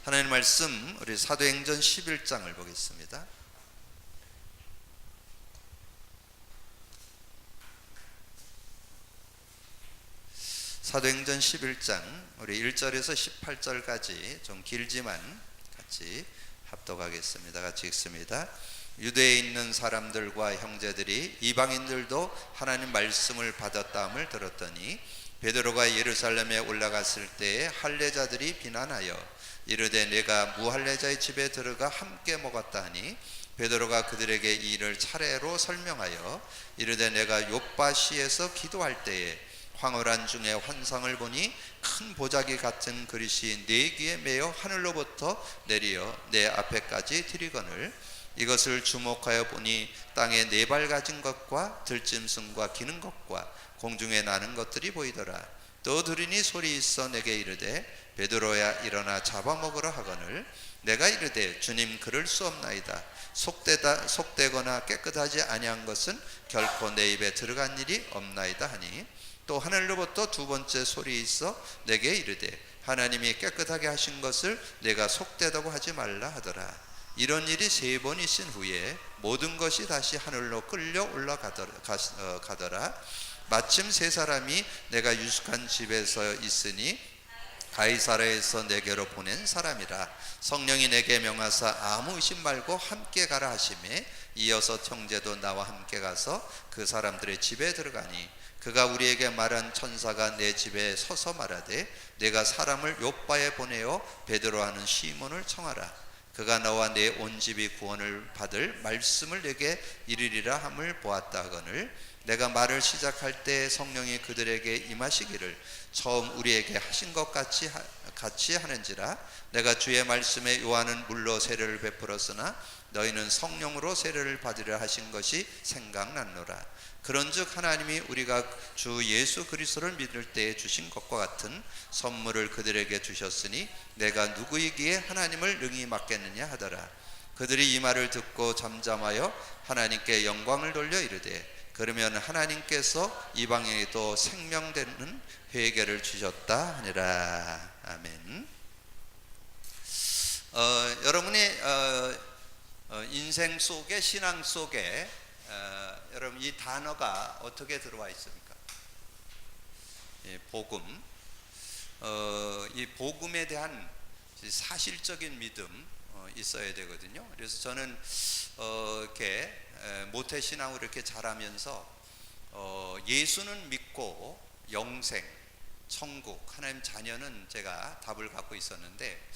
하나님 말씀 우리 사도행전 11장을 보겠습니다. 사도행전 11장 우리 1절에서 18절까지 좀 길지만 같이 합독하겠습니다. 같이 읽습니다. 유대에 있는 사람들과 형제들이 이방인들도 하나님 말씀을 받았다함을 들었더니 베드로가 예루살렘에 올라갔을 때에 할례자들이 비난하여 이르되 내가 무할례자의 집에 들어가 함께 먹었다 하니 베드로가 그들에게 이 일을 차례로 설명하여 이르되 내가 요빠시에서 기도할 때에 황홀한 중에 환상을 보니 큰 보자기 같은 그릇이 내 귀에 매어 하늘로부터 내리어 내 앞에까지 들이거늘 이것을 주목하여 보니 땅에 네 발 가진 것과 들짐승과 기는 것과 공중에 나는 것들이 보이더라. 또 들으니 소리 있어 내게 이르되 베드로야 일어나 잡아먹으라 하거늘 내가 이르되 주님 그럴 수 없나이다. 속되거나 깨끗하지 아니한 것은 결코 내 입에 들어간 일이 없나이다 하니 또 하늘로부터 두 번째 소리 있어 내게 이르되 하나님이 깨끗하게 하신 것을 내가 속되다고 하지 말라 하더라. 이런 일이 세 번 있은 후에 모든 것이 다시 하늘로 끌려 올라가더라. 마침 세 사람이 내가 유숙한 집에서 있으니 가이사랴에서 내게로 보낸 사람이라. 성령이 내게 명하사 아무 의심 말고 함께 가라 하시매 이어서 형제도 나와 함께 가서 그 사람들의 집에 들어가니 그가 우리에게 말한 천사가 내 집에 서서 말하되 내가 사람을 요빠에 보내어 베드로 하는 시몬을 청하라. 그가 너와 내 온 집이 구원을 받을 말씀을 내게 이르리라 함을 보았다 하거늘 내가 말을 시작할 때 성령이 그들에게 임하시기를 처음 우리에게 하신 것 같이 하는지라. 내가 주의 말씀에 요한은 물로 세례를 베풀었으나 너희는 성령으로 세례를 받으려 하신 것이 생각났노라. 그런즉 하나님이 우리가 주 예수 그리스도를 믿을 때에 주신 것과 같은 선물을 그들에게 주셨으니 내가 누구이기에 하나님을 능히 맡겠느냐 하더라. 그들이 이 말을 듣고 잠잠하여 하나님께 영광을 돌려 이르되 그러면 하나님께서 이방인에게도 생명되는 회개를 주셨다 하니라. 아멘. 여러분의 인생 속에 신앙 속에 여러분 이 단어가 어떻게 들어와 있습니까? 복음. 이 복음에 대한 사실적인 믿음 있어야 되거든요. 그래서 저는 이렇게 모태 신앙으로 이렇게 자라면서 예수는 믿고 영생, 천국, 하나님 자녀는 제가 답을 갖고 있었는데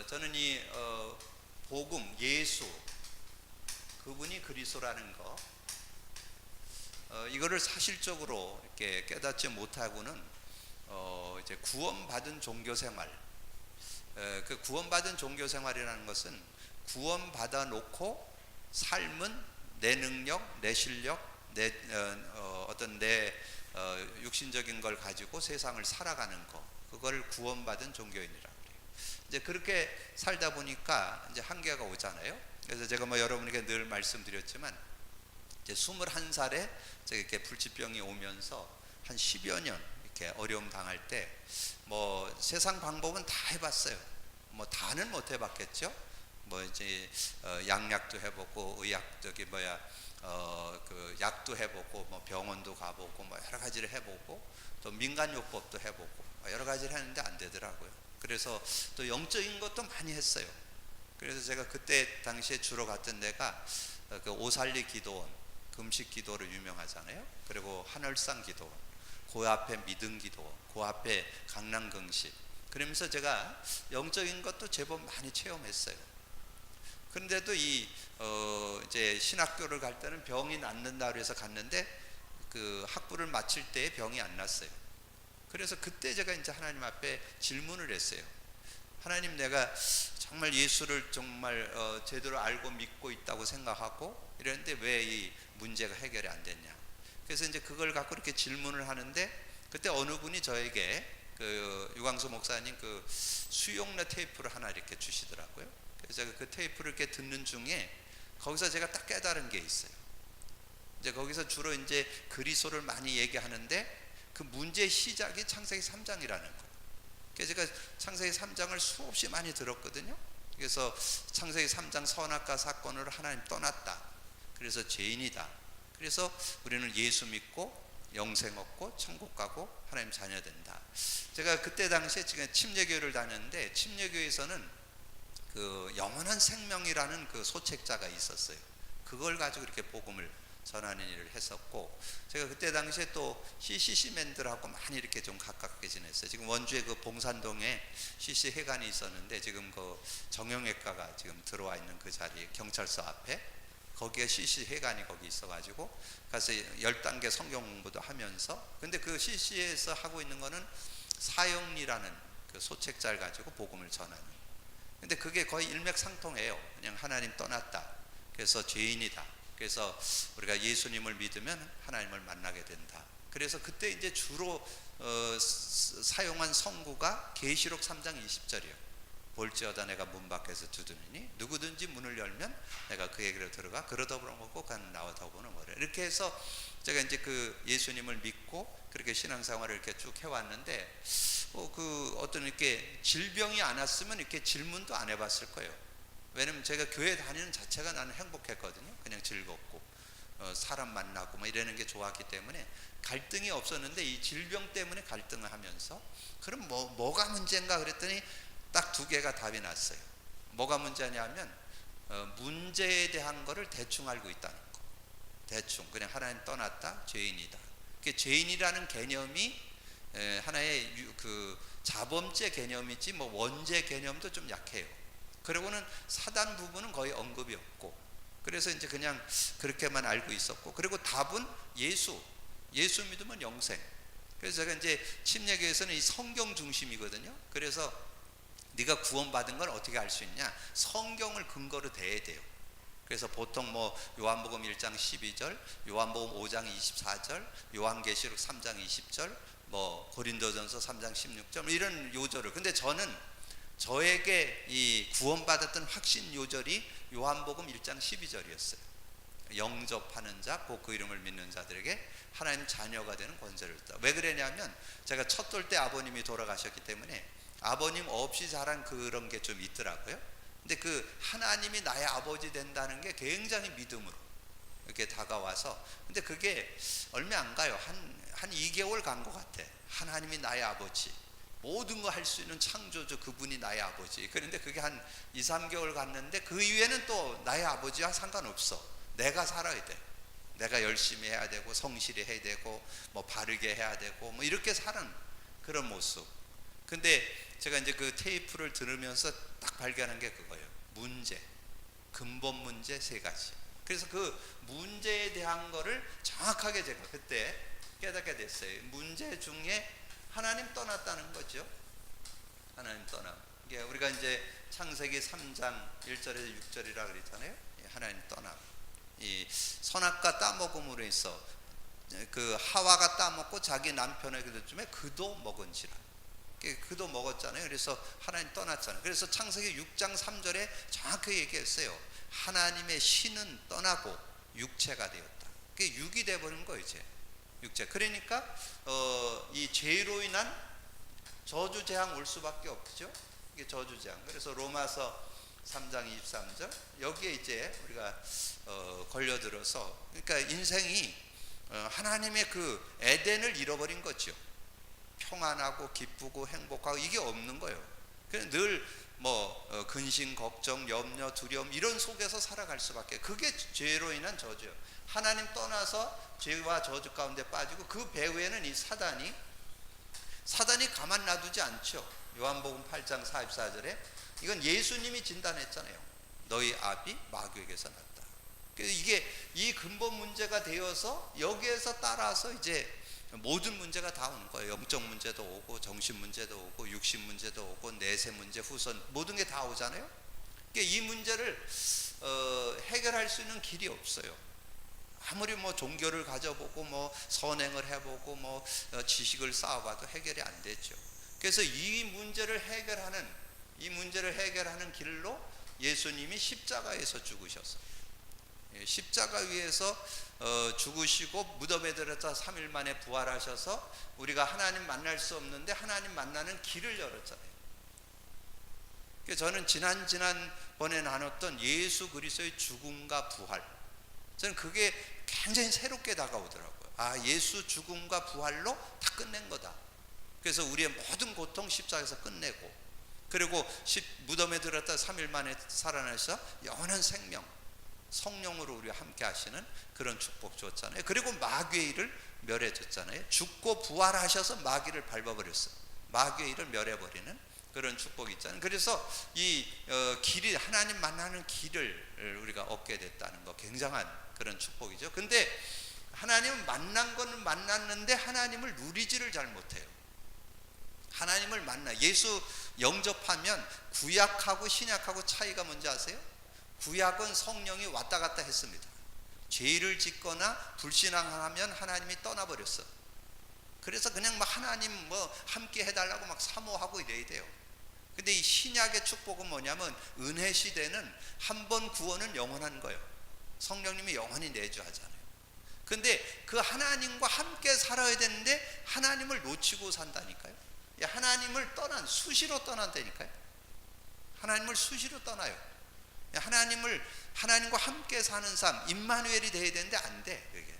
저는 이 복음, 예수 그분이 그리스도라는 거 이거를 사실적으로 이렇게 깨닫지 못하고는 이제 구원받은 종교생활 그 구원받은 종교생활이라는 것은 구원받아 놓고 삶은 내 능력, 내 실력, 내 육신적인 걸 가지고 세상을 살아가는 거 그걸 구원받은 종교인이라고 그래요. 이제 그렇게 살다 보니까 이제 한계가 오잖아요. 그래서 제가 여러분에게 늘 말씀드렸지만 이제 21살에 제가 이렇게 불치병이 오면서 한 10여 년 이렇게 어려움 당할 때 세상 방법은 다 해봤어요. 다는 못 해봤겠죠. 이제 양약도 해보고 그 약도 해보고 병원도 가보고 여러 가지를 해보고 또 민간요법도 해보고 여러 가지를 했는데 안 되더라고요. 그래서 또 영적인 것도 많이 했어요. 그래서 제가 그때 당시에 주로 갔던 데가 그 오살리 기도원, 금식 기도로 유명하잖아요. 그리고 하늘상 기도원, 그 앞에 믿음 기도원, 그 앞에 강남긍식. 그러면서 제가 영적인 것도 제법 많이 체험했어요. 그런데도 이제 신학교를 갈 때는 병이 낫는다고 해서 갔는데 그 학부를 마칠 때에 병이 안 났어요. 그래서 그때 제가 이제 하나님 앞에 질문을 했어요. 하나님, 내가 정말 예수를 정말 제대로 알고 믿고 있다고 생각하고 이랬는데 왜 이 문제가 해결이 안 됐냐. 그래서 이제 그걸 갖고 이렇게 질문을 하는데 그때 어느 분이 저에게 그 유광수 목사님 그 수용료 테이프를 하나 이렇게 주시더라고요. 그래서 제가 그 테이프를 이렇게 듣는 중에 거기서 제가 딱 깨달은 게 있어요. 이제 거기서 주로 이제 그리스도를 많이 얘기하는데 그 문제의 시작이 창세기 3장이라는 거예요. 그래서 제가 창세기 3장을 수없이 많이 들었거든요. 그래서 창세기 3장 선악과 사건으로 하나님 떠났다. 그래서 죄인이다. 그래서 우리는 예수 믿고 영생 얻고 천국 가고 하나님 자녀 된다. 제가 그때 당시에 지금 침례교회를 다녔는데 침례교회에서는 그 영원한 생명이라는 그 소책자가 있었어요. 그걸 가지고 이렇게 복음을 전하는 일을 했었고, 제가 그때 당시에 또 CCC맨들하고 많이 이렇게 좀 가깝게 지냈어요. 지금 원주에 그 봉산동에 CC 회관이 있었는데 지금 그 정형외과가 지금 들어와 있는 그 자리, 경찰서 앞에 거기에 CC 회관이 거기 있어가지고 가서 10단계 성경 공부도 하면서, 근데 그 CC에서 하고 있는 거는 사형리라는 그 소책자를 가지고 복음을 전하는, 근데 그게 거의 일맥상통해요. 그냥 하나님 떠났다, 그래서 죄인이다, 그래서 우리가 예수님을 믿으면 하나님을 만나게 된다. 그래서 그때 이제 주로 사용한 성구가 계시록 3장 20절이에요. 볼지어다 내가 문 밖에서 두드리니 누구든지 문을 열면 내가 그에게로 들어가 그러다 보는 거고 간 나오다 보는 거래. 이렇게 해서 제가 이제 그 예수님을 믿고 그렇게 신앙생활을 이렇게 쭉 해왔는데, 그 어떤 이렇게 질병이 안 왔으면 이렇게 질문도 안 해봤을 거예요. 왜냐면 제가 교회 다니는 자체가 나는 행복했거든요. 그냥 즐겁고 사람 만나고 뭐 이러는 게 좋았기 때문에 갈등이 없었는데, 이 질병 때문에 갈등을 하면서 그럼 뭐가 문제인가 그랬더니 딱 두 개가 답이 났어요. 뭐가 문제냐면 문제에 대한 거를 대충 알고 있다는 거. 대충 그냥 하나님 떠났다, 죄인이다. 죄인이라는 개념이 하나의 그 자범죄 개념이지 뭐 원죄 개념도 좀 약해요. 그리고는 사단 부분은 거의 언급이 없고, 그래서 이제 그냥 그렇게만 알고 있었고, 그리고 답은 예수 믿으면 영생. 그래서 제가 이제 침례교에서는 이 성경 중심이거든요. 그래서 네가 구원받은 걸 어떻게 알 수 있냐? 성경을 근거로 대해야 돼요. 그래서 보통 뭐 요한복음 1장 12절, 요한복음 5장 24절, 요한계시록 3장 20절, 뭐 고린도전서 3장 16절 이런 요절을, 근데 저는 저에게 이 구원받았던 확신 요절이 요한복음 1장 12절이었어요. 영접하는 자, 곧 그 이름을 믿는 자들에게 하나님 자녀가 되는 권세를 줬다. 왜 그러냐면 제가 첫 돌 때 아버님이 돌아가셨기 때문에 아버님 없이 자란 그런 게 좀 있더라고요. 근데 그 하나님이 나의 아버지 된다는 게 굉장히 믿음으로 이렇게 다가와서, 근데 그게 얼마 안 가요. 한 2개월 간 것 같아. 하나님이 나의 아버지, 모든 거 할 수 있는 창조주 그분이 나의 아버지. 그런데 그게 한 2, 3개월 갔는데 그 이후에는 또 나의 아버지와 상관없어. 내가 살아야 돼. 내가 열심히 해야 되고 성실히 해야 되고 뭐 바르게 해야 되고 뭐 이렇게 사는 그런 모습. 근데 제가 이제 그 테이프를 들으면서 딱 발견한 게 그거예요. 문제, 근본 문제 3가지. 그래서 그 문제에 대한 거를 정확하게 제가 그때 깨닫게 됐어요. 문제 중에 하나님 떠났다는 거죠. 하나님 떠남. 이게 우리가 이제 창세기 3장 1절에서 6절이라 그랬잖아요. 하나님 떠남. 이 선악과 따먹음으로 해서 그 하와가 따먹고 자기 남편에게 줬음에 그도 먹은지라. 그도 먹었잖아요. 그래서 하나님 떠났잖아요. 그래서 창세기 6장 3절에 정확하게 얘기했어요. 하나님의 신은 떠나고 육체가 되었다. 그게 육이 돼버린 거예요. 이제 육체. 그러니까 이 죄로 인한 저주 재앙 올 수밖에 없죠. 이게 저주 재앙. 그래서 로마서 3장 23절 여기에 이제 우리가 걸려들어서, 그러니까 인생이 하나님의 그 에덴을 잃어버린 거죠. 평안하고 기쁘고 행복하고 이게 없는 거예요. 그냥 늘 근심, 걱정, 염려, 두려움 이런 속에서 살아갈 수밖에. 그게 죄로 인한 저주예요. 하나님 떠나서 죄와 저주 가운데 빠지고 그 배후에는 이 사단이 가만 놔두지 않죠. 요한복음 8장 44절에 이건 예수님이 진단했잖아요. 너희 아비 마귀에게서 났다. 그래서 이게 이 근본 문제가 되어서 여기에서 따라서 이제 모든 문제가 다 오는 거예요. 영적 문제도 오고 정신 문제도 오고 육신 문제도 오고 내세 문제, 후손 모든 게 다 오잖아요. 그러니까 이 문제를 해결할 수 있는 길이 없어요. 아무리 뭐 종교를 가져보고 뭐 선행을 해보고 뭐 지식을 쌓아봐도 해결이 안 되죠. 그래서 이 문제를 해결하는 길로 예수님이 십자가에서 죽으셨어요. 십자가 위에서 죽으시고 무덤에 들어서 3일 만에 부활하셔서 우리가 하나님 만날 수 없는데 하나님 만나는 길을 열었잖아요. 저는 지난번에 나눴던 예수 그리스도의 죽음과 부활, 저는 그게 굉장히 새롭게 다가오더라고요. 아, 예수 죽음과 부활로 다 끝낸 거다. 그래서 우리의 모든 고통 십자가에서 끝내고, 그리고 무덤에 들었다 3일 만에 살아나셔서 영원한 생명, 성령으로 우리와 함께 하시는 그런 축복 줬잖아요. 그리고 마귀의 일을 멸해 줬잖아요. 죽고 부활하셔서 마귀를 밟아버렸어요. 마귀의 일을 멸해버리는 그런 축복이 있잖아요. 그래서 이 길이, 하나님 만나는 길을 우리가 얻게 됐다는 거, 굉장한 그런 축복이죠. 근데 하나님은 만난 거는 만났는데 하나님을 누리지를 잘 못해요. 하나님을 예수 영접하면 구약하고 신약하고 차이가 뭔지 아세요? 구약은 성령이 왔다 갔다 했습니다. 죄를 짓거나 불신앙하면 하나님이 떠나버렸어. 그래서 그냥 막 하나님 함께 해달라고 막 사모하고 이래야 돼요. 근데 이 신약의 축복은 뭐냐면, 은혜 시대는 한 번 구원은 영원한 거예요. 성령님이 영원히 내주하잖아요. 근데 그 하나님과 함께 살아야 되는데 하나님을 놓치고 산다니까요. 하나님을 수시로 떠난다니까요. 하나님을 수시로 떠나요. 하나님과 함께 사는 삶, 임마누엘이 돼야 되는데 안 돼, 그게.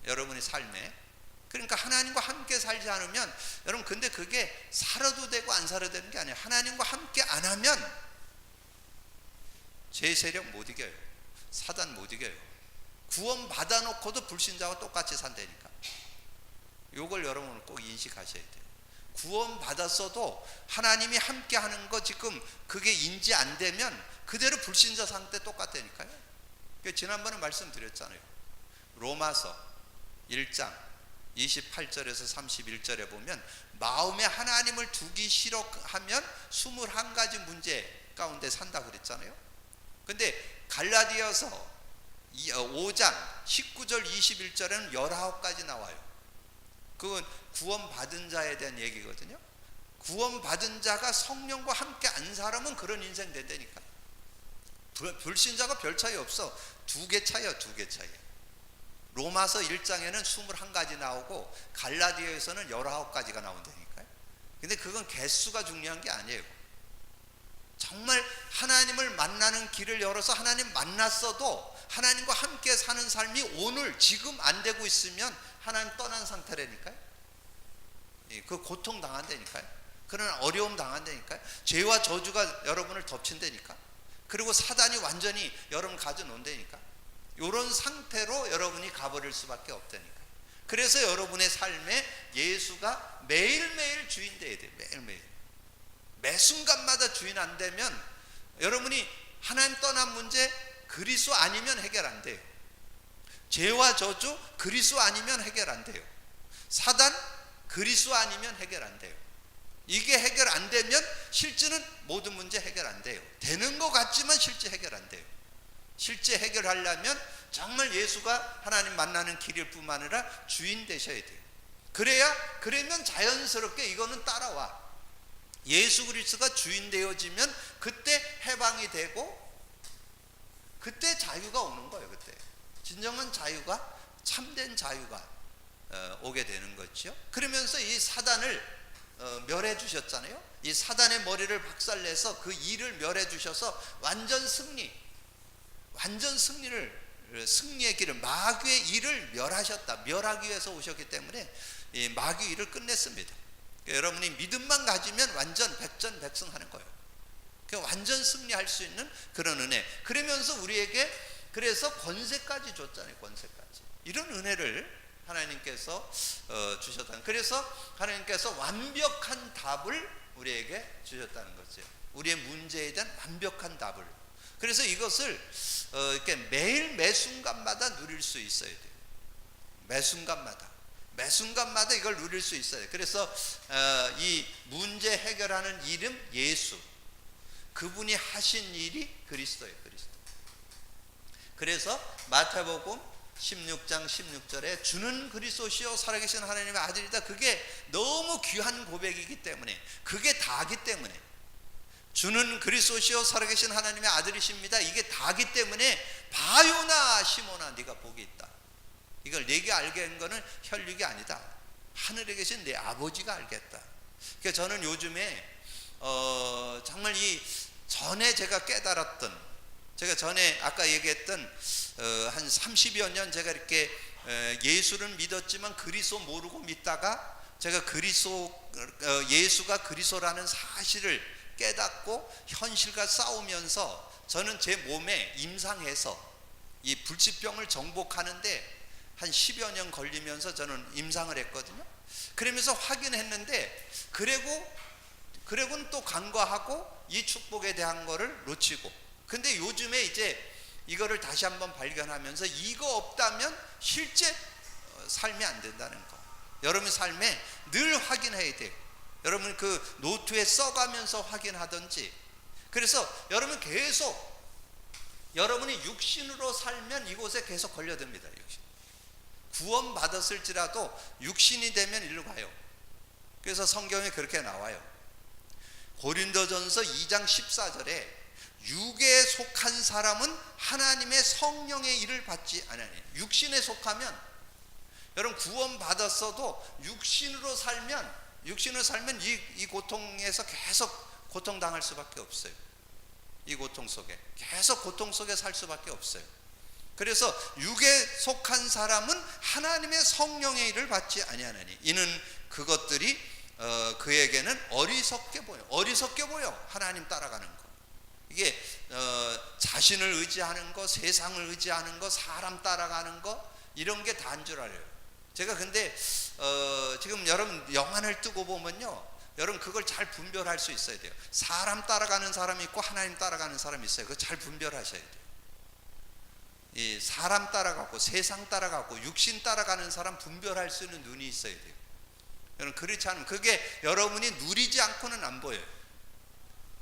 여러분의 삶에. 그러니까 하나님과 함께 살지 않으면, 여러분, 근데 그게 살아도 되고 안 살아도 되는 게 아니에요. 하나님과 함께 안 하면 제 세력 못 이겨요. 사단 못 이겨요. 구원 받아놓고도 불신자와 똑같이 산다니까. 이걸 여러분은 꼭 인식하셔야 돼요. 구원 받았어도 하나님이 함께 하는 거 지금 그게 인지 안 되면 그대로 불신자 상태 똑같다니까요. 지난번에 말씀드렸잖아요. 로마서 1장 28절에서 31절에 보면, 마음에 하나님을 두기 싫어하면 21가지 문제 가운데 산다 그랬잖아요. 근데 갈라디아서 5장 19절 21절에는 19가지 나와요. 그건 구원받은 자에 대한 얘기거든요. 구원받은 자가 성령과 함께 안 살면 그런 인생 된다니까. 불신자가 별 차이 없어. 2개 차이야, 2개 차이. 로마서 1장에는 21가지 나오고 갈라디아에서는 19가지가 나온다니까요. 근데 그건 개수가 중요한 게 아니에요. 정말 하나님을 만나는 길을 열어서 하나님 만났어도 하나님과 함께 사는 삶이 오늘 지금 안 되고 있으면 하나님 떠난 상태라니까요. 그 고통 당한다니까요. 그런 어려움 당한다니까요. 죄와 저주가 여러분을 덮친다니까. 그리고 사단이 완전히 여러분 가져놓는다니까. 이런 상태로 여러분이 가버릴 수밖에 없다니까. 그래서 여러분의 삶에 예수가 매일매일 주인 돼야 돼요. 매일매일. 매 순간마다 주인 안 되면 여러분이 하나님 떠난 문제 그리스도 아니면 해결 안 돼요. 죄와 저주 그리스도 아니면 해결 안 돼요. 사단 그리스도 아니면 해결 안 돼요. 이게 해결 안 되면 실제는 모든 문제 해결 안 돼요. 되는 것 같지만 실제 해결 안 돼요. 실제 해결하려면 정말 예수가 하나님 만나는 길일 뿐만 아니라 주인 되셔야 돼요. 그러면 자연스럽게 이거는 따라와. 예수 그리스도가 주인 되어지면 그때 해방이 되고 그때 자유가 오는 거예요. 그때 진정한 자유가, 참된 자유가 오게 되는 거죠. 그러면서 이 사단을 멸해 주셨잖아요. 이 사단의 머리를 박살내서 그 일을 멸해 주셔서 승리의 길을, 마귀의 일을 멸하셨다. 멸하기 위해서 오셨기 때문에 이 마귀 일을 끝냈습니다. 여러분이 믿음만 가지면 완전 백전백승하는 거예요. 완전 승리할 수 있는 그런 은혜. 그러면서 우리에게 그래서 권세까지 줬잖아요. 권세까지. 이런 은혜를 하나님께서 주셨다는. 그래서 하나님께서 완벽한 답을 우리에게 주셨다는 거죠. 우리의 문제에 대한 완벽한 답을. 그래서 이것을 이렇게 매일 매 순간마다 누릴 수 있어야 돼요. 매 순간마다 이걸 누릴 수 있어야 돼요. 그래서 이 문제 해결하는 이름 예수. 그분이 하신 일이 그리스도예요. 그리스도. 그래서 마태복음 16장 16절에 주는 그리스도시요 살아계신 하나님의 아들이다. 그게 너무 귀한 고백이기 때문에, 그게 다기 때문에, 주는 그리스도시요 살아계신 하나님의 아들이십니다. 이게 다기 때문에 바요나 시모나 네가 복이 있다. 이걸 내게 알게 한 거는 혈육이 아니다. 하늘에 계신 내 아버지가 알겠다. 그러니까 저는 요즘에 정말 이 전에 제가 깨달았던, 제가 전에 아까 얘기했던 한 30여 년 제가 이렇게 예수를 믿었지만 그리스도 모르고 믿다가 제가 예수가 그리스도라는 사실을 깨닫고 현실과 싸우면서 저는 제 몸에 임상해서 이 불치병을 정복하는데 한 10여 년 걸리면서 저는 임상을 했거든요. 그러면서 확인했는데 그래고는 또 간과하고 이 축복에 대한 거를 놓치고, 근데 요즘에 이제 이거를 다시 한번 발견하면서 이거 없다면 실제 삶이 안 된다는 거, 여러분 삶에 늘 확인해야 돼요. 여러분 그 노트에 써가면서 확인하든지. 그래서 여러분 계속 여러분이 육신으로 살면 이곳에 계속 걸려듭니다. 구원 받았을지라도 육신이 되면 일로 가요. 그래서 성경에 그렇게 나와요. 고린도전서 2장 14절에 육에 속한 사람은 하나님의 성령의 일을 받지 않으니, 육신에 속하면 여러분 구원 받았어도 육신으로 살면 이 고통에서 계속 고통당할 수밖에 없어요. 이 고통 속에 계속 고통 속에 살 수밖에 없어요. 그래서 육에 속한 사람은 하나님의 성령의 일을 받지 아니하나니 이는 그것들이 그에게는 어리석게 보여. 하나님 따라가는 거, 이게 자신을 의지하는 거, 세상을 의지하는 거, 사람 따라가는 거, 이런 게 다인 줄 알아요. 제가 근데 지금 여러분 영안을 뜨고 보면요, 여러분 그걸 잘 분별할 수 있어야 돼요. 사람 따라가는 사람이 있고 하나님 따라가는 사람이 있어요. 그거 잘 분별하셔야 돼요. 이 사람 따라가고 세상 따라가고 육신 따라가는 사람 분별할 수 있는 눈이 있어야 돼요. 여러분 그렇지 않으면 그게 여러분이 누리지 않고는 안 보여요.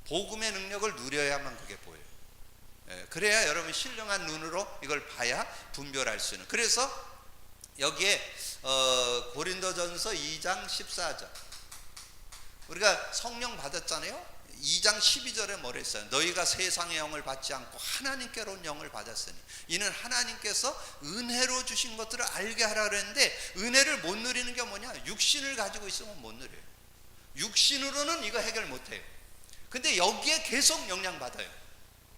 복음의 능력을 누려야만 그게 보여요. 그래야 여러분 신령한 눈으로 이걸 봐야 분별할 수 있는. 그래서 여기에 고린도전서 2장 14절, 우리가 성령 받았잖아요. 2장 12절에 뭐라 했어요? 너희가 세상의 영을 받지 않고 하나님께로 온 영을 받았으니 이는 하나님께서 은혜로 주신 것들을 알게 하라 그랬는데, 은혜를 못 누리는 게 뭐냐? 육신을 가지고 있으면 못 누려요. 육신으로는 이거 해결 못해요. 근데 여기에 계속 영향 받아요.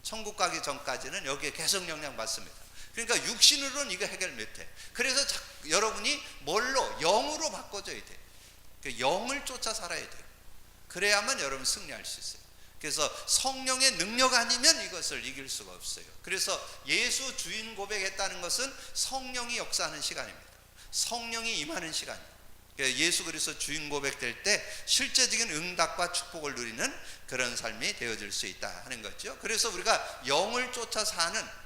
천국 가기 전까지는 여기에 계속 영향 받습니다. 그러니까 육신으로는 이거 해결 못해. 그래서 여러분이 뭘로? 영으로 바꿔줘야 돼요. 그 영을 쫓아 살아야 돼요. 그래야만 여러분 승리할 수 있어요. 그래서 성령의 능력 아니면 이것을 이길 수가 없어요. 그래서 예수 주인 고백했다는 것은 성령이 역사하는 시간입니다. 성령이 임하는 시간입니다. 예수 그리스도 주인 고백될 때 실제적인 응답과 축복을 누리는 그런 삶이 되어질 수 있다 하는 거죠. 그래서 우리가 영을 쫓아 사는,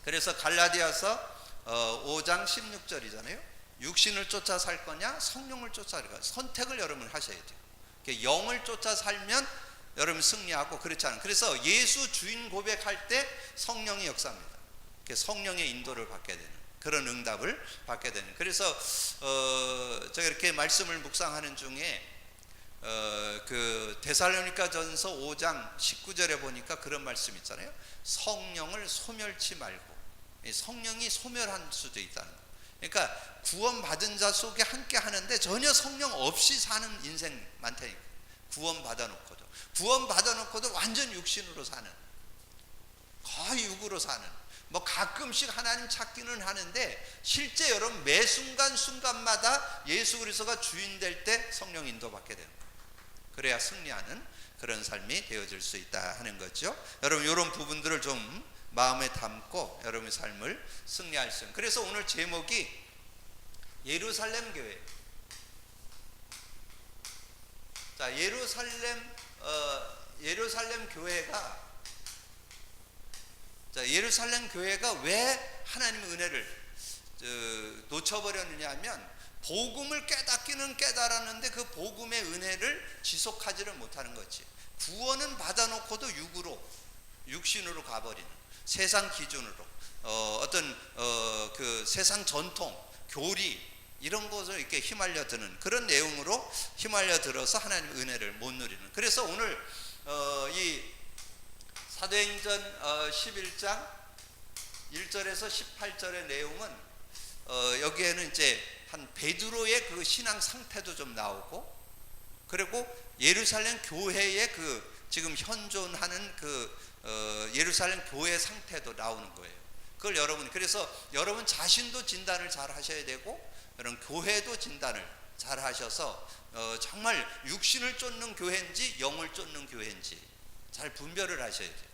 그래서 갈라디아서 5장 16절이잖아요. 육신을 쫓아 살 거냐 성령을 쫓아 살 거냐, 선택을 여러분 하셔야 돼요. 영을 쫓아 살면 여러분 승리하고, 그렇지 않아요. 그래서 예수 주인 고백할 때 성령이 역사합니다. 성령의 인도를 받게 되는 그런 응답을 받게 되는. 그래서 제가 이렇게 말씀을 묵상하는 중에 그 데살로니가전서 5장 19절에 보니까 그런 말씀 있잖아요. 성령을 소멸치 말고. 성령이 소멸할 수도 있다는 거. 그러니까 구원받은 자 속에 함께 하는데 전혀 성령 없이 사는 인생 많다니까. 구원받아놓고도 완전 육신으로 사는, 거의 육으로 사는, 뭐 가끔씩 하나님 찾기는 하는데 실제 여러분 매 순간마다 예수 그리스도가 주인 될 때 성령 인도받게 되는 거예요. 그래야 승리하는 그런 삶이 되어질 수 있다 하는 거죠. 여러분 이런 부분들을 좀 마음에 담고 여러분의 삶을 승리할 수 있는. 그래서 오늘 제목이 예루살렘 교회. 자, 예루살렘 교회가 왜 하나님의 은혜를 놓쳐버렸느냐 하면, 복음을 깨닫기는 깨달았는데 그 복음의 은혜를 지속하지를 못하는 거지. 구원은 받아놓고도 육신으로 가버리는, 세상 기준으로 그 세상 전통, 교리 이런 것을 이렇게 휘말려 드는 그런 내용으로 휘말려 들어서 하나님의 은혜를 못 누리는. 그래서 오늘 이 사도행전 11장 1절에서 18절의 내용은 여기에는 이제 한 베드로의 그 신앙 상태도 좀 나오고, 그리고 예루살렘 교회의 그 지금 현존하는 그 예루살렘 교회 상태도 나오는 거예요. 그걸 여러분, 그래서 여러분 자신도 진단을 잘 하셔야 되고, 여러분 교회도 진단을 잘 하셔서 정말 육신을 쫓는 교회인지 영을 쫓는 교회인지 잘 분별을 하셔야 돼요.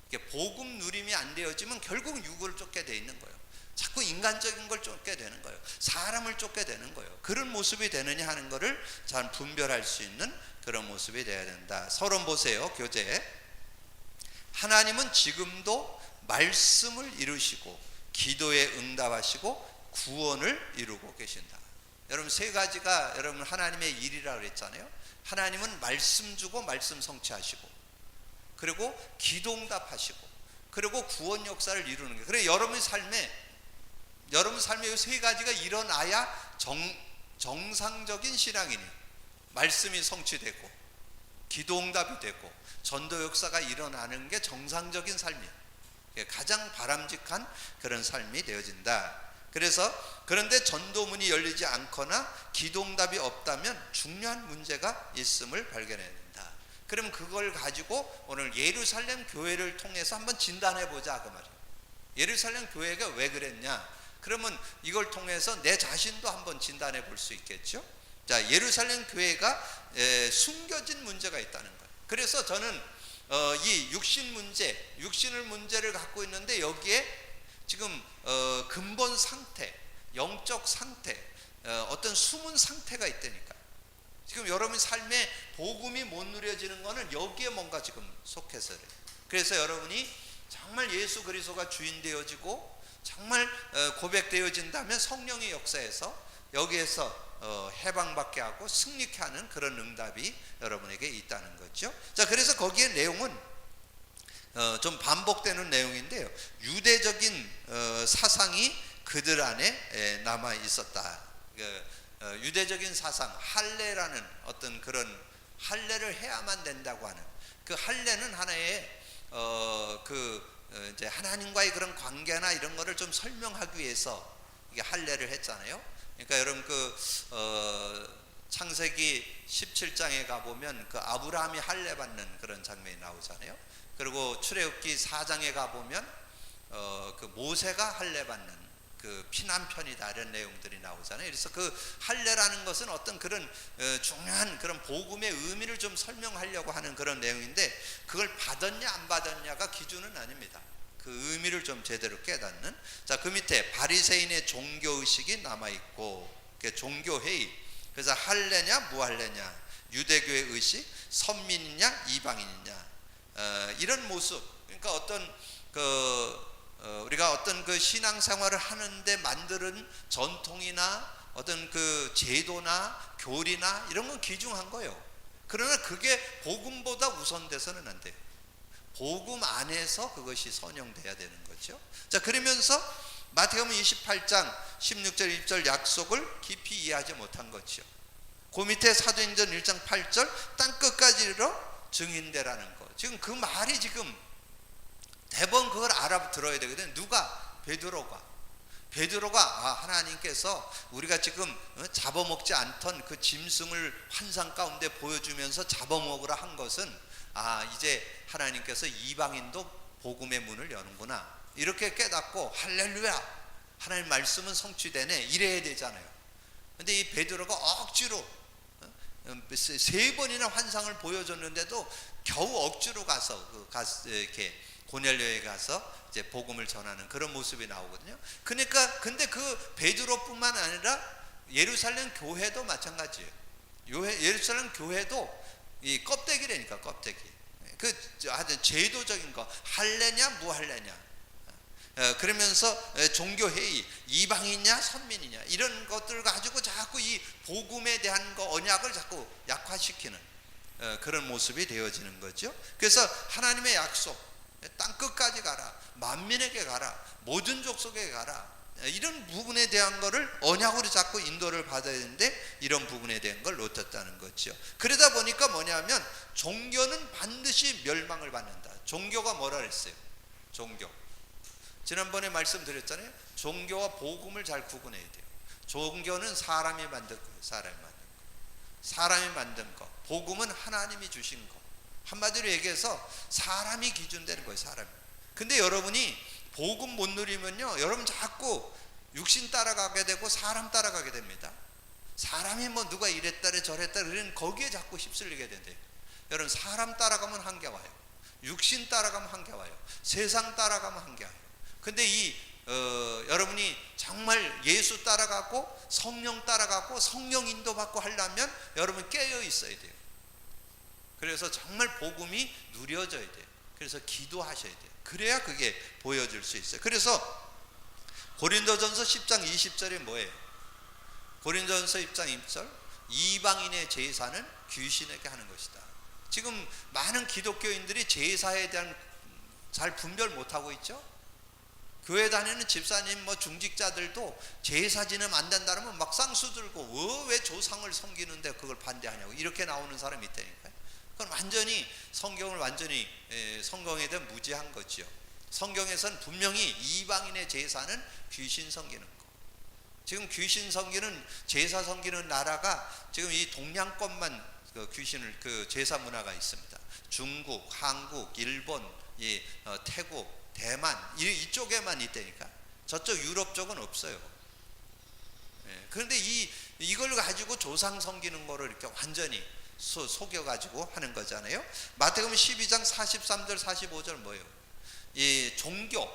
이게 복음 누림이 안 되어지면 결국 육을 쫓게 돼 있는 거예요. 자꾸 인간적인 걸 쫓게 되는 거예요. 사람을 쫓게 되는 거예요. 그런 모습이 되느냐 하는 것을 잘 분별할 수 있는 그런 모습이 되어야 된다. 서론 보세요. 교재. 하나님은 지금도 말씀을 이루시고 기도에 응답하시고 구원을 이루고 계신다. 여러분 세 가지가 여러분 하나님의 일이라고 그랬잖아요. 하나님은 말씀 주고 말씀 성취하시고, 그리고 기도 응답하시고, 그리고 구원 역사를 이루는 거예요. 그래 여러분 삶에 이 세 가지가 일어나야 정상적인 신앙이니 말씀이 성취되고 기도 응답이 되고 전도 역사가 일어나는 게 정상적인 삶이에요. 가장 바람직한 그런 삶이 되어진다. 그런데 전도문이 열리지 않거나 기도 응답이 없다면 중요한 문제가 있음을 발견해야 된다. 그럼 그걸 가지고 오늘 예루살렘 교회를 통해서 한번 진단해 보자 그 말이에요. 예루살렘 교회가 왜 그랬냐? 그러면 이걸 통해서 내 자신도 한번 진단해 볼 수 있겠죠. 자, 예루살렘 교회가 숨겨진 문제가 있다는 거예요. 그래서 저는 이 육신을 문제를 갖고 있는데 여기에 지금 근본 상태, 영적 상태, 어떤 숨은 상태가 있다니까. 지금 여러분 삶에 복음이 못 누려지는 거는 여기에 뭔가 지금 속해서 그래요. 그래서 여러분이 정말 예수 그리스도가 주인 되어지고 정말 고백되어진다면 성령의 역사에서 여기에서 해방받게 하고 승리케 하는 그런 응답이 여러분에게 있다는 거죠. 자, 그래서 거기에 내용은 좀 반복되는 내용인데요. 유대적인 사상이 그들 안에 남아 있었다. 유대적인 사상, 할례라는 어떤 그런 할례를 해야만 된다고 하는 그 할례는 하나의 이제 하나님과의 그런 관계나 이런 거를 좀 설명하기 위해서 이게 할례를 했잖아요. 그러니까 여러분 창세기 17장에 가 보면 그 아브라함이 할례 받는 그런 장면이 나오잖아요. 그리고 출애굽기 4장에 가 보면 그 모세가 할례 받는 그 피난편이다 이런 내용들이 나오잖아요. 그래서 그 할례라는 것은 어떤 그런 중요한 그런 복음의 의미를 좀 설명하려고 하는 그런 내용인데, 그걸 받았냐 안 받았냐가 기준은 아닙니다. 그 의미를 좀 제대로 깨닫는. 자, 그 밑에 바리새인의 종교의식이 남아있고, 종교회의. 그래서 할례냐 무할례냐, 유대교의 의식, 선민이냐 이방인이냐, 이런 모습. 그러니까 어떤 우리가 어떤 그 신앙생활을 하는데 만드는 전통이나 어떤 그 제도나 교리나 이런 건 귀중한 거예요. 그러나 그게 복음보다 우선돼서는 안 돼요. 복음 안에서 그것이 선용돼야 되는 거죠. 자, 그러면서 마태복음 28장 16절 1절 약속을 깊이 이해하지 못한 거죠. 그 밑에 사도행전 1장 8절 땅 끝까지 이르러 증인되라는 거. 지금 그 말이 지금 대번 그걸 알아들어야 되거든. 누가? 베드로가 하나님께서 우리가 지금 잡아먹지 않던 그 짐승을 환상 가운데 보여주면서 잡아먹으라 한 것은 이제 하나님께서 이방인도 복음의 문을 여는구나, 이렇게 깨닫고 할렐루야, 하나님 말씀은 성취되네, 이래야 되잖아요. 근데 이 베드로가 억지로 3번이나 환상을 보여줬는데도 겨우 억지로 가서 이렇게 고넬료에 가서 이제 복음을 전하는 그런 모습이 나오거든요. 그러니까 근데 그 베드로뿐만 아니라 예루살렘 교회도 마찬가지예요. 예루살렘 교회도 이 껍데기라니까, 껍데기. 그 아주 제도적인 거, 할례냐 무할례냐, 그러면서 종교회의, 이방이냐 선민이냐, 이런 것들 가지고 자꾸 이 복음에 대한 거 언약을 자꾸 약화시키는 그런 모습이 되어지는 거죠. 그래서 하나님의 약속, 땅 끝까지 가라, 만민에게 가라, 모든 족속에게 가라, 이런 부분에 대한 거를 언약으로 자꾸 인도를 받아야 되는데 이런 부분에 대한 걸 놓쳤다는 거죠. 그러다 보니까 뭐냐면 종교는 반드시 멸망을 받는다. 종교가 뭐라 그랬어요? 종교. 지난번에 말씀드렸잖아요. 종교와 복음을 잘 구분해야 돼요. 종교는 사람이 만든 거예요. 사람이 만든 거. 복음은 하나님이 주신 거. 한마디로 얘기해서 사람이 기준되는 거예요. 사람이. 근데 여러분이 복음 못 누리면요, 여러분 자꾸 육신 따라가게 되고 사람 따라가게 됩니다. 사람이 뭐 누가 이랬다래 저랬다래 그런 거기에 자꾸 휩쓸리게 된대요. 여러분 사람 따라가면 한계 와요. 육신 따라가면 한계 와요. 세상 따라가면 한계 와요. 근데 여러분이 정말 예수 따라가고 성령 따라가고 성령 인도받고 하려면 여러분 깨어 있어야 돼요. 그래서 정말 복음이 누려져야 돼요. 그래서 기도하셔야 돼요. 그래야 그게 보여줄 수 있어요. 그래서 고린도전서 10장 20절에 뭐예요? 고린도전서 10장 20절, 이방인의 제사는 귀신에게 하는 것이다. 지금 많은 기독교인들이 제사에 대한 잘 분별 못하고 있죠. 교회 다니는 집사님 뭐 중직자들도 제사 지내면 안 된다면 막 쌍수 들고 왜 조상을 섬기는데 그걸 반대하냐고 이렇게 나오는 사람이 있다니까요. 그건 완전히 성경을 완전히 성경에 대한 무지한 거죠. 성경에서는 분명히 이방인의 제사는 귀신 섬기는 거. 지금 귀신 섬기는 제사 섬기는 나라가 지금 이 동양권만 귀신을 제사 문화가 있습니다. 중국, 한국, 일본, 태국, 대만 이쪽에만 있다니까. 저쪽 유럽 쪽은 없어요. 그런데 이걸 가지고 조상 섬기는 거를 이렇게 완전히 속여가지고 하는 거잖아요. 마태복음 12장 43절 45절 뭐예요? 이 종교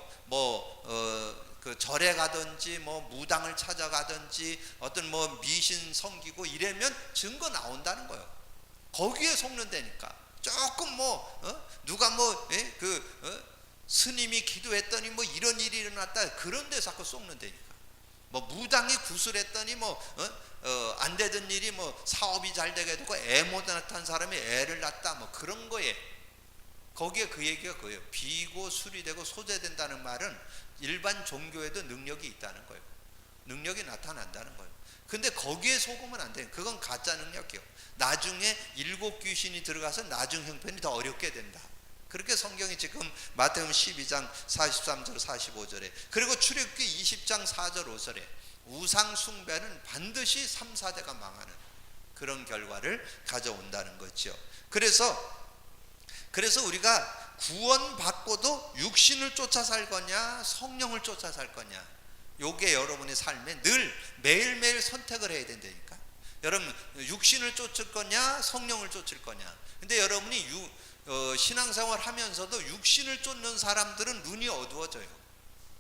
그 절에 가든지 뭐 무당을 찾아가든지 어떤 뭐 미신 섬기고 이러면 증거 나온다는 거예요. 거기에 속는다니까. 조금 누가 스님이 기도했더니 뭐 이런 일이 일어났다 그런 데 자꾸 속는다니까. 뭐 무당이 구슬했더니 안 되던 일이 사업이 잘 되게 되고 애 못 낳던 사람이 애를 낳다 그런 거에 거기에 그 얘기가 그거예요. 비고 술이 되고 소재된다는 말은 일반 종교에도 능력이 있다는 거예요. 능력이 나타난다는 거예요. 근데 거기에 속으면 안 돼요. 그건 가짜 능력이요. 나중에 일곱 귀신이 들어가서 나중 형편이 더 어렵게 된다. 그렇게 성경이 지금 마태복음 12장 43절 45절에 그리고 출애굽기 20장 4절 5절에 우상 숭배는 반드시 3, 4대가 망하는 그런 결과를 가져온다는 거죠. 그래서 우리가 구원받고도 육신을 쫓아 살 거냐 성령을 쫓아 살 거냐, 요게 여러분의 삶에 늘 매일매일 선택을 해야 된다니까. 여러분 육신을 쫓을 거냐 성령을 쫓을 거냐. 근데 여러분이 신앙생활 하면서도 육신을 쫓는 사람들은 눈이 어두워져요.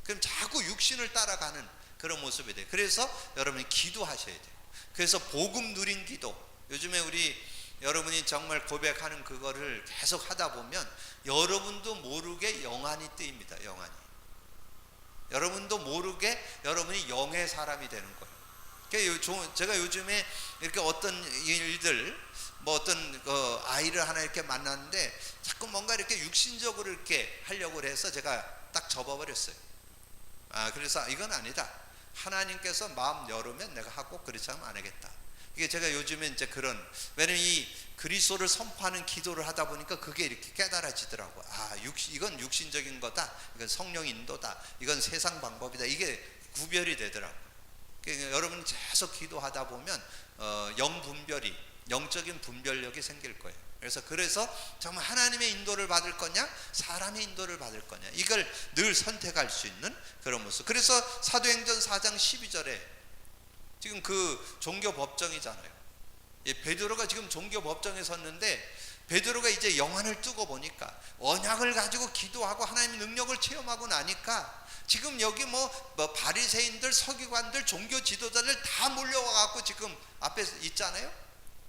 그럼 자꾸 육신을 따라가는 그런 모습이 돼요. 그래서 여러분이 기도하셔야 돼요. 그래서 복음 누린 기도, 요즘에 여러분이 정말 고백하는 그거를 계속 하다 보면 여러분도 모르게 영안이 뜨입니다. 영안이. 여러분도 모르게 여러분이 영의 사람이 되는 거예요. 그러니까 제가 요즘에 이렇게 어떤 일들 어떤 아이를 하나 이렇게 만났는데 자꾸 뭔가 이렇게 육신적으로 이렇게 하려고 해서 제가 딱 접어버렸어요. 그래서 이건 아니다. 하나님께서 마음 열으면 내가 하고 그렇지 않으면 안 하겠다. 이게 제가 요즘에 이제 왜냐면 이 그리스도를 선포하는 기도를 하다 보니까 그게 이렇게 깨달아지더라고. 이건 육신적인 거다. 이건 성령 인도다. 이건 세상 방법이다. 이게 구별이 되더라고. 그러니까 여러분이 계속 기도하다 보면 영적인 분별력이 생길 거예요. 그래서 정말 하나님의 인도를 받을 거냐 사람의 인도를 받을 거냐, 이걸 늘 선택할 수 있는 그런 모습. 그래서 사도행전 4장 12절에 지금 그 종교 법정이잖아요. 베드로가 지금 종교 법정에 섰는데 베드로가 이제 영안을 뜨고 보니까 언약을 가지고 기도하고 하나님의 능력을 체험하고 나니까 지금 여기 바리새인들 서기관들 종교 지도자들 다 몰려와 갖고 지금 앞에 있잖아요.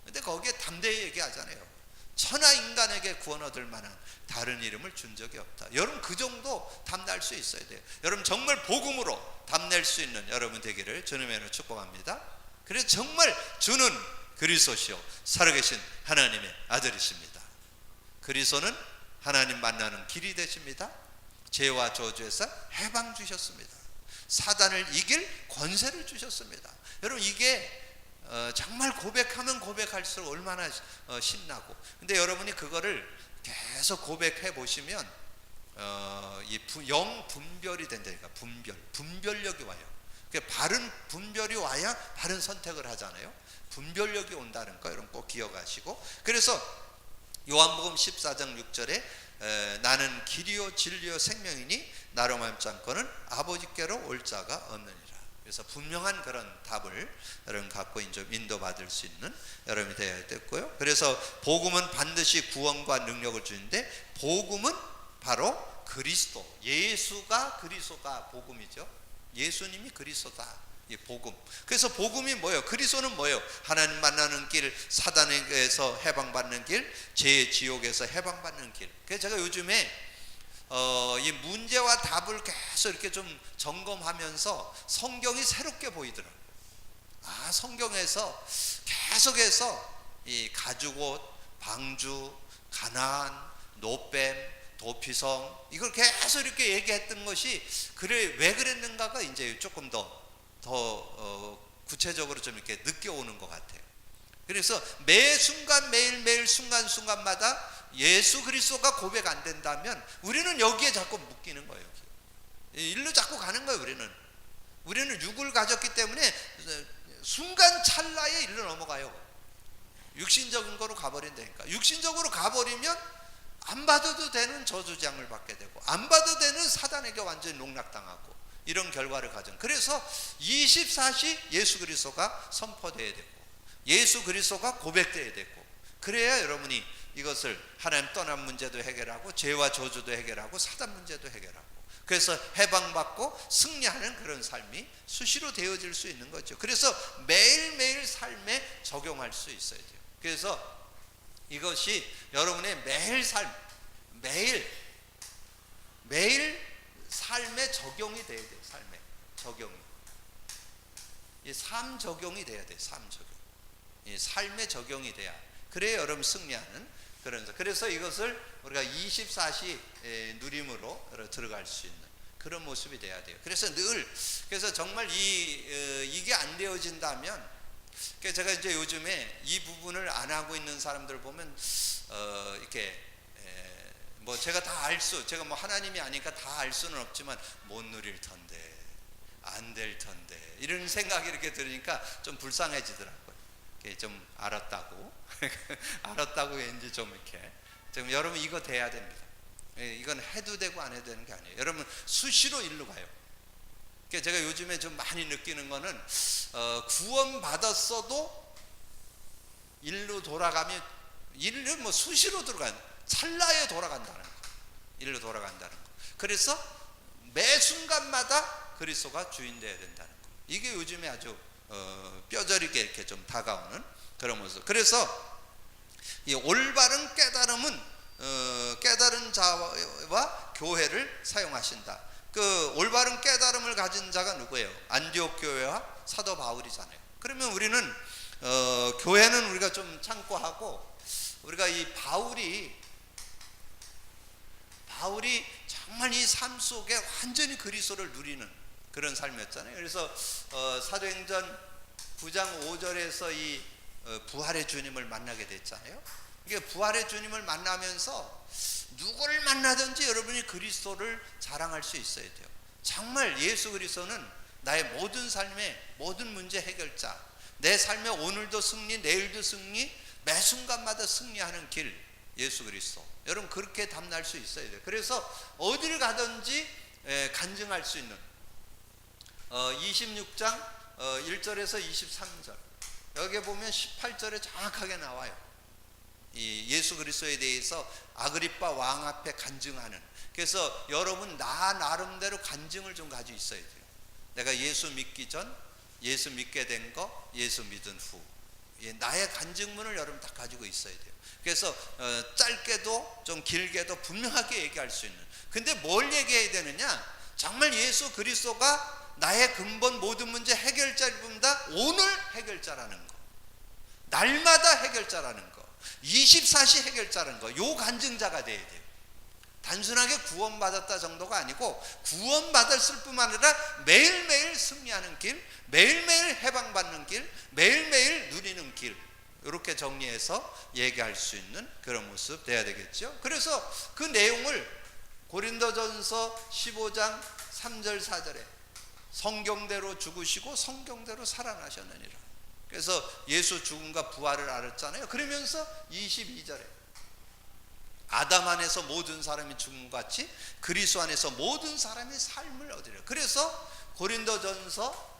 근데 거기에 담대히 얘기하잖아요. 천하 인간에게 구원 얻을 만한 다른 이름을 준 적이 없다. 여러분 그 정도 담날 수 있어야 돼요. 여러분 정말 복음으로 담낼 수 있는 여러분 되기를 주님의 이름으로 축복합니다. 그래서 정말 주는 그리스도시요 살아계신 하나님의 아들이십니다. 그리스도는 하나님 만나는 길이 되십니다. 죄와 저주에서 해방 주셨습니다. 사단을 이길 권세를 주셨습니다. 여러분 이게 정말 고백하면 고백할수록 얼마나 신나고, 근데 여러분이 그거를 계속 고백해 보시면 이 영 분별이 된다니까. 분별력이 와요. 바른 분별이 와야 바른 선택을 하잖아요. 분별력이 온다는 거 여러분 꼭 기억하시고, 그래서 요한복음 14장 6절에 나는 길이요 진리요 생명이니 나로 말미암지 않고는 아버지께로 올 자가 없느니라. 그래서 분명한 그런 답을 여러분 갖고 좀 인도받을 수 있는 여러분이 되어야 됐고요. 그래서 복음은 반드시 구원과 능력을 주는데, 복음은 바로 그리스도, 예수가 그리스도가 복음이죠. 예수님이 그리스도다. 이 복음. 그래서 복음이 뭐예요? 그리스도는 뭐예요? 하나님 만나는 길, 사단에게서 해방받는 길, 죄의 지옥에서 해방받는 길. 그래서 제가 요즘에 이 문제와 답을 계속 이렇게 좀 점검하면서 성경이 새롭게 보이더라고요. 성경에서 계속해서 이 가죽옷, 방주, 가나안, 노뱀, 도피성, 이걸 계속 이렇게 얘기했던 것이 왜 그랬는가가 이제 조금 더 구체적으로 좀 이렇게 느껴오는 것 같아요. 그래서 매 순간 매일매일 순간순간마다 예수 그리스도가 고백 안 된다면 우리는 여기에 자꾸 묶이는 거예요. 일로 자꾸 가는 거예요. 우리는 육을 가졌기 때문에 순간 찰나에 일로 넘어가요. 육신적인 거로 가버린다니까. 육신적으로 가버리면 안 받아도 되는 저주장을 받게 되고, 안 받아도 되는 사단에게 완전히 농락당하고, 이런 결과를 가져. 그래서 24시 예수 그리스도가 선포되어야 되고, 예수 그리스도가 고백되어야 되고, 그래야 여러분이 이것을 하나님 떠난 문제도 해결하고, 죄와 저주도 해결하고, 사단 문제도 해결하고, 그래서 해방받고 승리하는 그런 삶이 수시로 되어질 수 있는 거죠. 그래서 매일매일 삶에 적용할 수 있어야 돼요. 그래서 이것이 여러분의 매일 삶, 매일 삶에 적용이 돼야 돼요. 삶에 적용이. 이 삶 적용이 돼야 돼요. 삶 적용. 이 삶에 적용이 돼야. 그래야 여러분 승리하는 그런. 그래서 이것을 우리가 24시 누림으로 들어갈 수 있는 그런 모습이 돼야 돼요. 그래서 정말 이게 안 되어진다면, 제가 이제 요즘에 이 부분을 안 하고 있는 사람들 보면 이렇게 제가 다 제가 하나님이 아니까 다 알 수는 없지만 못 누릴 텐데, 안 될 텐데, 이런 생각이 이렇게 들으니까 좀 불쌍해지더라고요. 좀 알았다고 왠지 좀 이렇게 여러분 이거 돼야 됩니다. 이건 해도 되고 안 해도 되는 게 아니에요. 여러분 수시로 일로 가요. 제가 요즘에 좀 많이 느끼는 거는 구원 받았어도 일로 돌아가면 일로 수시로 들어가는, 찰나에 돌아간다는 거. 일로 돌아간다는 거. 그래서 매 순간마다 그리스도가 주인 되어야 된다는 거. 이게 요즘에 아주 뼈저리게 이렇게 좀 다가오는 그런 모습. 그래서 이 올바른 깨달음은 깨달은 자와 교회를 사용하신다. 그 올바른 깨달음을 가진 자가 누구예요? 안디옥 교회와 사도 바울이잖아요. 그러면 우리는 교회는 우리가 좀 참고 하고, 우리가 이 바울이 정말 이 삶 속에 완전히 그리스도를 누리는 그런 삶이었잖아요. 그래서 사도행전 9장 5절에서 이 부활의 주님을 만나게 됐잖아요. 이게 부활의 주님을 만나면서 누구를 만나든지 여러분이 그리스도를 자랑할 수 있어야 돼요. 정말 예수 그리스도는 나의 모든 삶의 모든 문제 해결자, 내 삶의 오늘도 승리, 내일도 승리, 매 순간마다 승리하는 길, 예수 그리스도. 여러분 그렇게 담날 수 있어야 돼요. 그래서 어딜 가든지 간증할 수 있는 26장 1절에서 23절, 여기 보면 18절에 정확하게 나와요. 이 예수 그리스도에 대해서 아그리빠 왕 앞에 간증하는. 그래서 여러분 나름대로 간증을 좀 가지고 있어야 돼요. 내가 예수 믿기 전, 예수 믿게 된 거, 예수 믿은 후, 나의 간증문을 여러분 다 가지고 있어야 돼요. 그래서 짧게도 좀 길게도 분명하게 얘기할 수 있는. 근데 뭘 얘기해야 되느냐? 정말 예수 그리스도가 나의 근본 모든 문제 해결자일 뿐다, 오늘 해결자라는 거, 날마다 해결자라는 거, 24시 해결자라는 거, 요 간증자가 돼야 돼요. 단순하게 구원받았다 정도가 아니고 구원받았을 뿐만 아니라 매일매일 승리하는 길, 매일매일 해방받는 길, 매일매일 누리는 길, 이렇게 정리해서 얘기할 수 있는 그런 모습 돼야 되겠죠. 그래서 그 내용을 고린도전서 15장 3절 4절에 성경대로 죽으시고 성경대로 살아나셨느니라. 그래서 예수 죽음과 부활을 알았잖아요. 그러면서 22절에 아담 안에서 모든 사람이 죽음과 같이 그리스도 안에서 모든 사람이 삶을 얻으리라. 그래서 고린도전서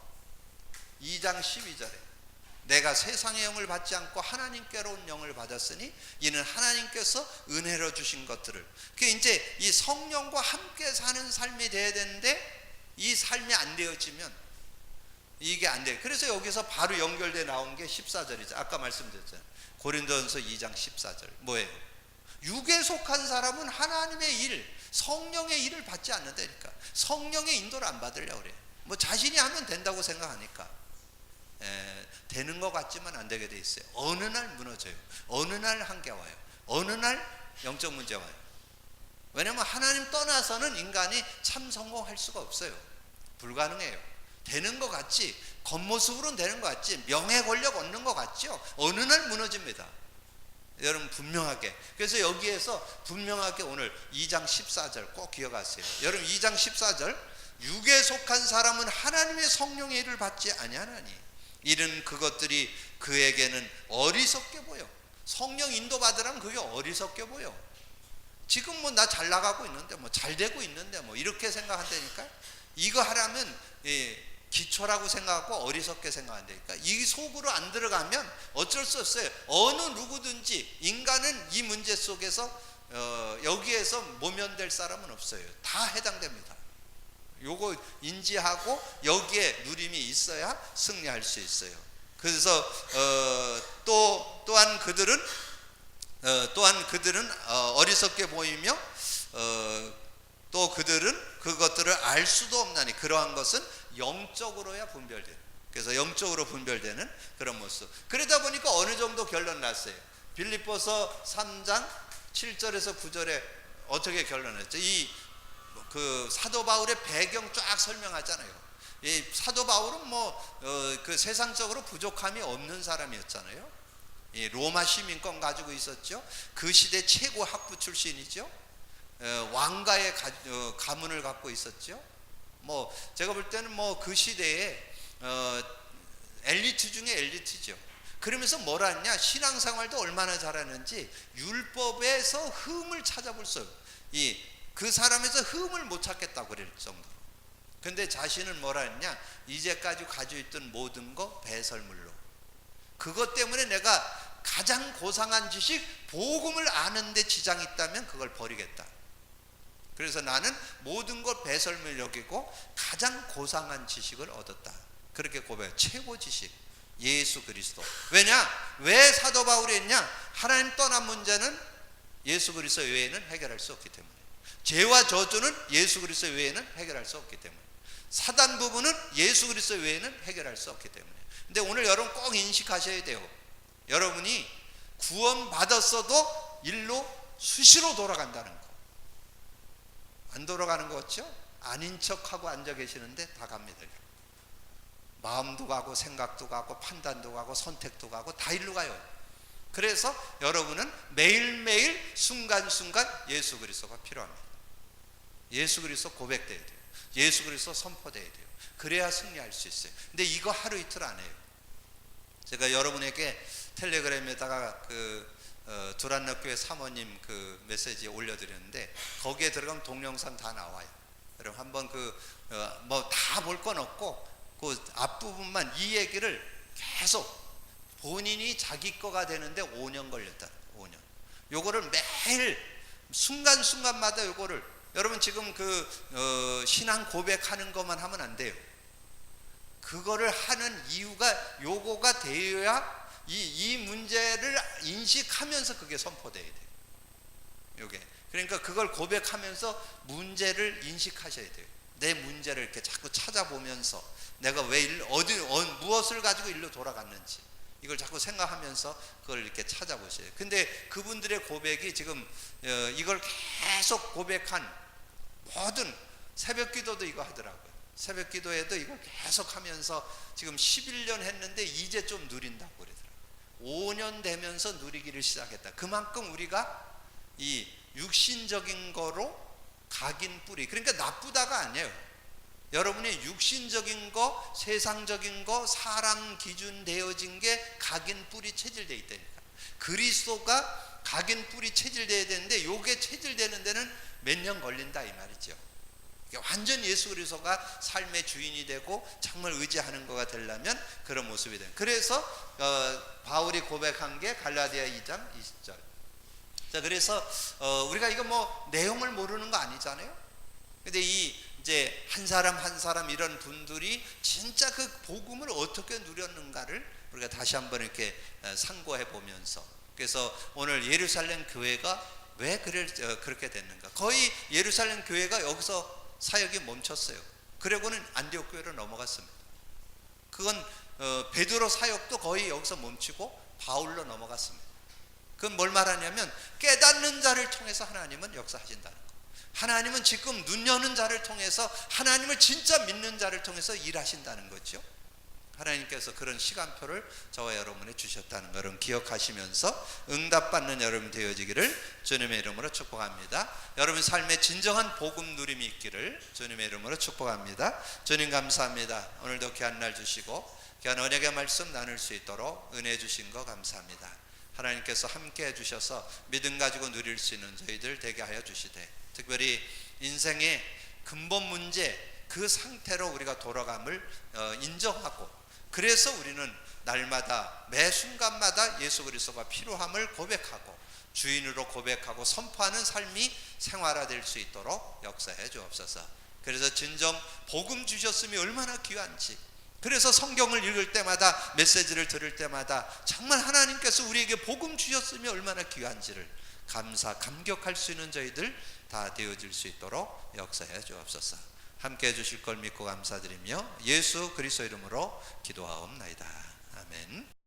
2장 12절에 내가 세상의 영을 받지 않고 하나님께로 온 영을 받았으니 이는 하나님께서 은혜로 주신 것들을, 그게 이제 이 성령과 함께 사는 삶이 돼야 되는데 이 삶이 안 되어지면 이게 안 돼요. 그래서 여기서 바로 연결돼 나온 게 14절이죠. 아까 말씀드렸잖아요. 고린도전서 2장 14절 뭐예요? 육에 속한 사람은 하나님의 일, 성령의 일을 받지 않는다니까. 성령의 인도를 안 받으려고 그래요. 뭐 자신이 하면 된다고 생각하니까 되는 것 같지만 안 되게 돼 있어요. 어느 날 무너져요. 어느 날 한계 와요. 어느 날 영적 문제 와요. 왜냐하면 하나님 떠나서는 인간이 참 성공할 수가 없어요. 불가능해요. 되는 것 같지, 겉모습으로는 되는 것 같지, 명예 권력 얻는 것 같죠. 어느 날 무너집니다. 여러분 분명하게. 그래서 여기에서 분명하게 오늘 2장 14절 꼭 기억하세요. 여러분 2장 14절 육에 속한 사람은 하나님의 성령의 일을 받지 아니하나니 이는 그것들이 그에게는 어리석게 보여. 성령 인도 받으라면 그게 어리석게 보여. 지금 뭐 나 잘 나가고 있는데 뭐 잘 되고 있는데 뭐 이렇게 생각한다니까. 이거 하라면 기초라고 생각하고 어리석게 생각한다니까. 이 속으로 안 들어가면 어쩔 수 없어요. 어느 누구든지 인간은 이 문제 속에서 여기에서 모면될 사람은 없어요. 다 해당됩니다. 요거 인지하고 여기에 누림이 있어야 승리할 수 있어요. 그래서 또한 그들은 어리석게 보이며 또 그들은 그것들을 알 수도 없나니 그러한 것은 영적으로야 분별돼요. 그래서 영적으로 분별되는 그런 모습. 그러다 보니까 어느 정도 결론 났어요. 빌립보서 3장 7절에서 9절에 어떻게 결론했죠? 그 사도 바울의 배경 쫙 설명하잖아요. 이 사도 바울은 그 세상적으로 부족함이 없는 사람이었잖아요. 이 로마 시민권 가지고 있었죠. 그 시대 최고 학부 출신이죠. 왕가의 가문을 갖고 있었죠. 제가 볼 때는 그 시대에 엘리트 중에 엘리트죠. 그러면서 뭐라 했냐? 신앙생활도 얼마나 잘하는지 율법에서 흠을 찾아볼 수 없어요. 그 사람에서 흠을 못 찾겠다고 그럴 정도로. 근데 자신은 뭐라 했냐? 이제까지 가지고 있던 모든 거 배설물로. 그것 때문에 내가 가장 고상한 지식, 복음을 아는데 지장이 있다면 그걸 버리겠다. 그래서 나는 모든 걸 배설물 여기고 가장 고상한 지식을 얻었다. 그렇게 고백해요. 최고 지식, 예수 그리스도. 왜냐? 왜 사도 바울이 했냐? 하나님 떠난 문제는 예수 그리스도 외에는 해결할 수 없기 때문에. 죄와 저주는 예수 그리스도 외에는 해결할 수 없기 때문에. 사단 부분은 예수 그리스도 외에는 해결할 수 없기 때문에. 근데 오늘 여러분 꼭 인식하셔야 돼요. 여러분이 구원받았어도 일로 수시로 돌아간다는 거. 안 돌아가는 거 같죠? 아닌 척하고 앉아 계시는데 다 갑니다. 마음도 가고 생각도 가고 판단도 가고 선택도 가고 다 일로 가요. 그래서 여러분은 매일매일 순간순간 예수 그리스도가 필요합니다. 예수 그리스도 고백돼야 돼요. 예수 그리스도 선포돼야 돼요. 그래야 승리할 수 있어요. 근데 이거 하루 이틀 안 해요. 제가 여러분에게 텔레그램에다가 두란노교회 사모님 그 메시지 올려드렸는데 거기에 들어가면 동영상 다 나와요. 여러분 한번 다 볼 건 없고 그 앞부분만 이 얘기를 계속 본인이 자기 거가 되는데 5년 걸렸다. 5년. 요거를 매일 순간순간마다 요거를 여러분 지금 신앙 고백하는 것만 하면 안 돼요. 그거를 하는 이유가 요거가 되어야 이 문제를 인식하면서 그게 선포돼야 돼요. 요게. 그러니까 그걸 고백하면서 문제를 인식하셔야 돼요. 내 문제를 이렇게 자꾸 찾아보면서 내가 왜 무엇을 가지고 일로 돌아갔는지 이걸 자꾸 생각하면서 그걸 이렇게 찾아보셔요. 근데 그분들의 고백이 지금 이걸 계속 고백한 모든 새벽 기도도 이거 하더라고요. 새벽 기도에도 이거 계속 하면서 지금 11년 했는데 이제 좀 누린다고 그러더라고요. 5년 되면서 누리기를 시작했다. 그만큼 우리가 이 육신적인 거로 각인 뿌리, 그러니까 나쁘다가 아니에요. 여러분이 육신적인 거, 세상적인 거, 사람 기준 되어진 게 각인 뿌리 체질되어 있다니까. 그리스도가 각인 뿌리 체질되어야 되는데 요게 체질되는 데는 몇 년 걸린다 이 말이죠. 완전 예수 그리스도가 삶의 주인이 되고 정말 의지하는 거가 되려면 그런 모습이 돼요. 그래서 바울이 고백한 게 갈라디아 2장 20절. 자, 그래서 우리가 이거 뭐 내용을 모르는 거 아니잖아요. 근데 이제 한 사람 한 사람 이런 분들이 진짜 그 복음을 어떻게 누렸는가를 우리가 다시 한번 이렇게 상고해 보면서, 그래서 오늘 예루살렘 교회가 왜 그렇게 됐는가? 거의 예루살렘 교회가 여기서 사역이 멈췄어요. 그리고는 안디옥 교회로 넘어갔습니다. 그건 베드로 사역도 거의 여기서 멈추고 바울로 넘어갔습니다. 그건 뭘 말하냐면 깨닫는 자를 통해서 하나님은 역사하신다는 거. 하나님은 지금 눈 여는 자를 통해서, 하나님을 진짜 믿는 자를 통해서 일하신다는 거죠. 하나님께서 그런 시간표를 저와 여러분에 주셨다는 것을 기억하시면서 응답받는 여러분 되어지기를 주님의 이름으로 축복합니다. 여러분 삶에 진정한 복음 누림이 있기를 주님의 이름으로 축복합니다. 주님 감사합니다. 오늘도 귀한 날 주시고 귀한 언약의 말씀 나눌 수 있도록 은혜 주신 거 감사합니다. 하나님께서 함께 해주셔서 믿음 가지고 누릴 수 있는 저희들 되게 하여 주시되, 특별히 인생의 근본 문제 그 상태로 우리가 돌아감을 인정하고, 그래서 우리는 날마다 매 순간마다 예수 그리스도가 필요함을 고백하고 주인으로 고백하고 선포하는 삶이 생활화될 수 있도록 역사해 주옵소서. 그래서 진정 복음 주셨음이 얼마나 귀한지, 그래서 성경을 읽을 때마다 메시지를 들을 때마다 정말 하나님께서 우리에게 복음 주셨음이 얼마나 귀한지를 감격할 수 있는 저희들 다 되어질 수 있도록 역사해 주옵소서. 함께 해주실 걸 믿고 감사드리며 예수 그리스도 이름으로 기도하옵나이다. 아멘.